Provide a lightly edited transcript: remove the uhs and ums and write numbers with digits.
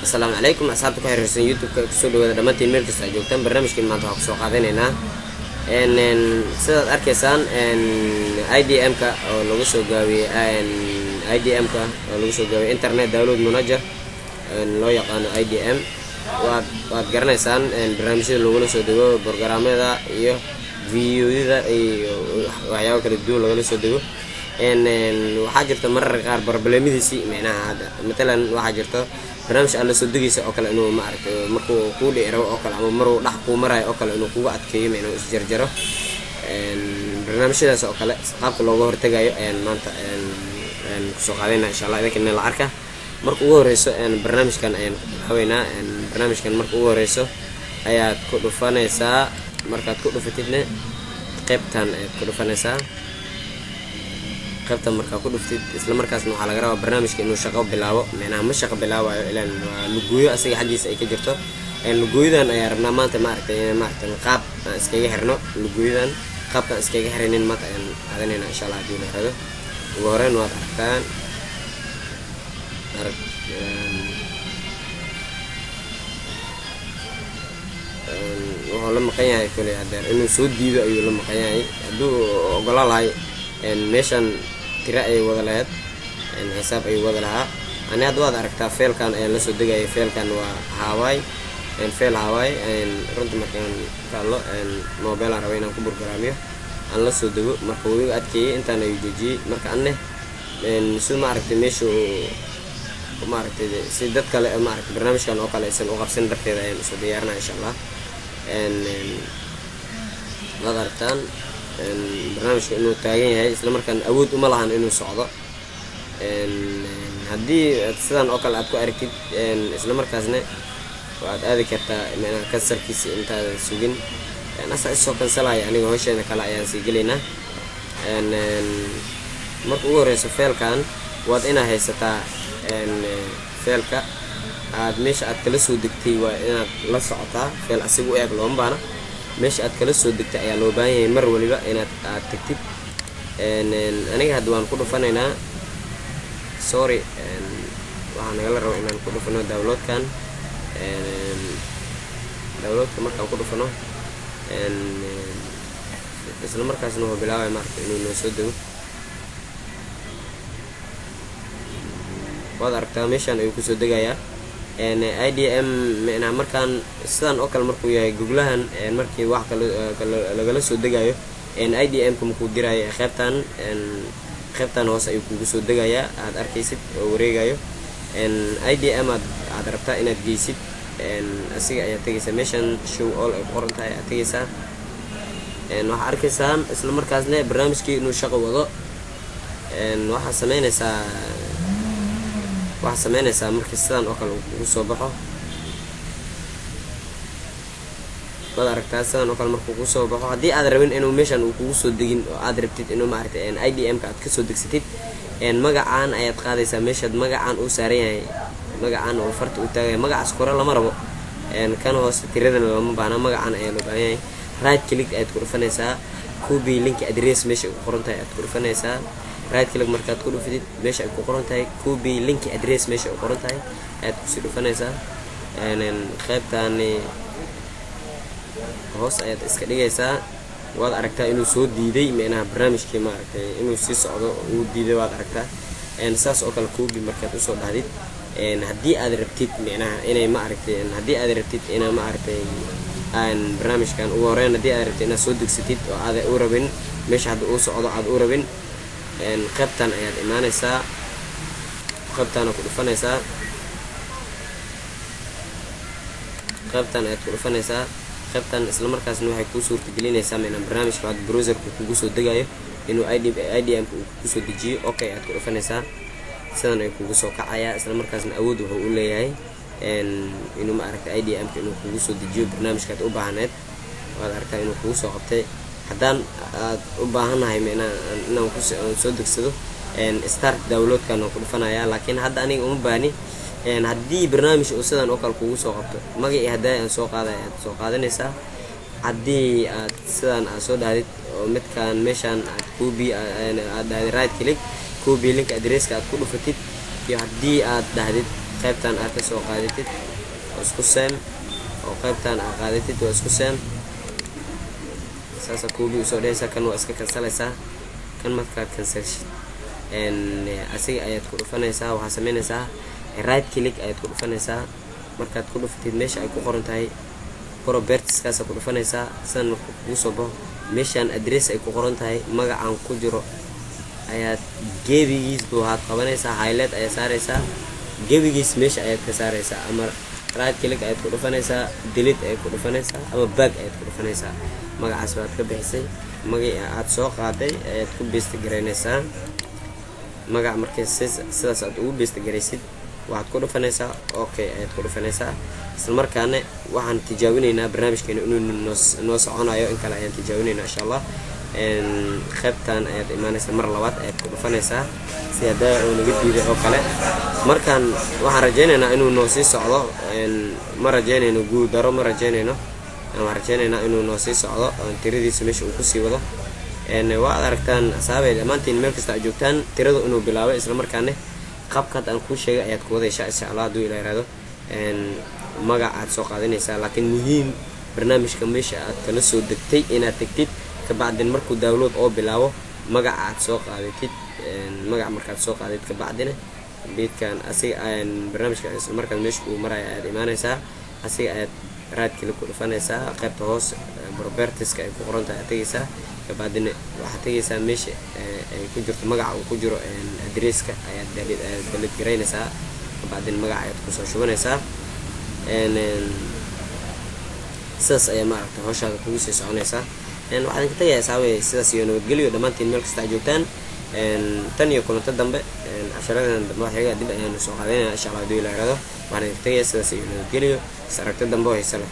السلام عليكم أصحابتي ku xiriirsan YouTube-ka kusoo dhawaada dhamaantiin meel kasta aad joogtaan barnaamijkan maanta waxaan kusoo qaadanaynaa sidaad arkaysaan IDM-ka oo lagu soo gaabiyey IDM-ka oo lagu soo gaabiyey internet download manager loo yaqaano IDM waad garanaysaan barnaamijyada lagula soo dego programmada iyo videoyada iyo waxyaabo kala duwan lagala soo dego waxaa jirta marar qaar barnaamijyadiisi macnaha مثلا waxaa jirta barnaamij aan la soo degaysa oo kale inuu ma aragtay markuu ku dheero oo kale ama maruu dhax ku maray oo kale inuu kugu adkeeyo inuu is jarjaro barnaamijyadaas oo kale qaabka looga hortagayo maanta kusoo qaadayna insha Allah idinka la arka marka ugu horeyso barnaamijkan ayaan haweynaa barnaamijkan marka ugu horeyso ayaad ku dhufanaysaa markaad ku dhufatidna qaybtan ayaad ku dhufanaysaa qaybta marka ku dhuftid isla markaasna waxa laga rabaa barnaamijka inuu shaqo bilaabo macnaha ma shaqo bilaabayo ilaa lugooyo asiga xadiis ay ka jirto lugooyadan ayaa rabnaa maanta ma aragtay qaab aan iskaga xirno lugooyadan qaabka iskaga xirinin maanta ayaan aadanayna insha Allah hadii la rado ugu horeen waad aragtaan wuxuu la maqan yahay kale haddana inuu soo diido ayuu la maqan yahay hadduu ogolaan lahay meeshan tira ay wada lahayd xisaab ay wada lahaa ani hadda waad aragtaa failkan ayaa la soo degayay failkan waa Hawaii fail Hawaii runtii markaan kaalo mobile aan rabo inaan ku programmiyo aan la soo dego marka uu iga adkeeyay intaan ay joojiyay marka anne soo ma aragtay meesha ma aragtay si dad kale ma aragtay barnaamijkan oo kale aysan u qabsan darteeda ayaan isoo diyaarnaa insha Allah waad aragtaan barnaamijka inuu taagan yahay isla markaan awood uma lahan inuu socdo haddii sidan oo kale aad ku aragtid isla markaasna waad aadi kartaa macnaha kansarkiisa intaad sugin asa isoo kansalaya aniga hawsheena kale ayaan sii gelaynaa marka ugu horeyso failkan waad inaa haysataa failka aad meesha aad kala soo degtay waa inaad la socotaa fail asiga u eeg looma baana meesha aad kala soo degtay ayaa loo baahan yahay mar waliba inaad aad tagtid aniga hadda waan ku dhufanaynaa sorry waxaan nagala rabaa inaan ku dhufano downloadkan downloadka markaan ku dhufano isla markaasna wuxuu bilaabay maaragtay inuu noo soo dego waad aragtaa meeshaan ayuu kusoo degayaa IDM macnaha markaan sidan oo kale markuu yahay googlahan markii wax kale lagala soo degayo IDM-ka markuu dirayo qaybtan hoos ayuu kugu soo degayaa aad arkaysid oo wareegayo IDM aad rabtaa inaad geysid asiga ayaa tagaysaa meeshan show all ay qoran tahay aad tagaysaa waxaa arkaysaan isla markaasna barnaamijkii inuu shaqo wado waxaa sameynaysaa markii sidan oo kale uu soo baxo waad aragtaa sidan oo kale markuu ku soo baxo haddii aad rabin inuu meeshan uu kugu soo degin oo aad rabtid inuu maaragtay IDM-ka aad ka soo degsatid magacaan ayaad qaadaysaa meeshaad magacaan uu saaran yahay magacaan oo farta uu taagaya magacaas kore lama rabo kan hoose tiradana lama baahna magacaan ayaa loo baahan yahay right click ayaad ku dhufanaysaa copy link address meesha ay ku qoran tahay ayaad ku dhufanaysaa right click markaad ku dhuftid meesha ay ku qoran tahay copy link address meesha ay qoran tahay ayaad ku sii dhufanaysaa qaybtan hoos ayaad iska dhigaysaa waad aragtaa inuu soo diiday macnaha barnaamijkii maaragtay inuu sii socdo uu diiday waad aragtaa saas oo kale copy markaad usoo dhahdid haddii aad rabtid macnaha inay ma aragtay haddii aad rabtid inaa ma aragtay barnaamijkan ugu horeyn haddii aad rabtid inaad soo degsatid oo aad u rabin meesha hadda uu socdo aad u rabin qaybtan ayaad imaanaysaa qaybtan ku dhufanaysaa qaybtan ayaad ku dhufanaysaa qaybtan isla markaasna waxay kuu suurtagelinaysaa inaan barnaamijka aad browserka kugu soo degayo inuu IDM-ka uu kugu soo dejiyo okay ayaad ku dhufanaysaa sidan ay kugu soo kacayaa isla markaasna awood wuxuu u leeyahay inuu ma aragtay IDM-ka inuu kugu soo dejiyo barnaamijka aad u baahneed waad aragtaa inuu kugu soo qabtay haddaan aad u baahanahay inaan soo degsado start downloadkan oo ku dhufanayaa laakiin hadda aniga uma baahni haddii barnaamij uu sidan oo kale kugu soo qabto magacii haddii aan soo qaaday aad soo qaadanaysaa haddii aad sidan aad soo dhahdid oo midkaan meeshaan aad copy aad dhahdid right click copy link addresska aad ku dhufatid iyo haddii aad dhahdid qaybtan aad ka soo qaadatid oo isku same oo qaybtan aad qaadatid oo isku same saasa koobi u soo dhaysa kan waa iska kansalaysaa kan markaad kansalshid asiga ayaad ku dhufanaysaa waxaa sameynaysaa right click ayaad ku dhufanaysaa markaad ku dhufatid meesha ay ku qoran tahay properties kaas ku dhufanaysaa san markuu kugu soo baxo meeshaan address ay ku qoran tahay magacaan ku jiro ayaad gebigiis waxaad qabanaysaa highlight ayaa saaraysaa gebigiis meesha ayaad ka saaraysaa ama right click ayaad ku dhufanaysaa delete ayaad ku dhufanaysaa ama back ayaad ku dhufanaysaa magacaas waad ka bixisay magacii aad soo qaaday ayaad ku paste gareynaysaa magac markay sidaas aad ugu paste gareysid waxaad ku dhufanaysaa okay ayaad ku dhufanaysaa isla markaana waxaan tijaabinaynaa barnaamijkeena inuu noo soconayo in kale ayaan tijaabinaynaa insha Allah qaybtan ayaad imaanaysaa mar labaad ayaad ku dhufanaysaa si hadaa oo naga diiday oo kale markaan waxaan rajaynaynaa inuu noo sii socdo ma rajaynayno guud daro ma rajaynayno ama rajaynaynaa inuu noo sii socdo tiradiisa meesha uu ku sii wado waad aragtaan asxaabay dhammaantiin meel kasta aad joogtaan tirada inuu bilaabo isla markaana qabkaad aan kuu sheegay ayaad ku wadaysaa insha Allah hadduu ilaa yiraahdo magac aad soo qaadanaysaa laakiin muhiim barnaamijka meesha aad kala soo degtay inaad tagtid kabacdin markuu download oo bilaabo magac aad soo qaadatid magac markaad soo qaadid kabacdina beedkan asiga barnaamijka isla markaad meesha uu marayo ayaad imaanaysaa asiga ayaad right click ku dhufanaysaa qaybta hoos properties ay ku qoran tahay aad tagaysaa kabacdina waxaad tagaysaa meesha ay ku jirto magaca uu ku jiro addresska ayaad delete gareynaysaa kabacdina magaca ayaad kusoo shubanaysaa sidaas ayaa maaragtay hawshaada kugu sii soconaysaa waxaan ka tagayaa saaway sidaas iyo nabadgelyo dhammaantiin meel kasta aad joogtaan tan iyo kulanto dambe casharadan dambe waxyaga dib ayaanu soo qaadanaynaa insha Allah hadduu ilaa yiraahdo waxaan ka tagayaa sidaas iyo nabadgelyo is aragto dambe oo xiiso leh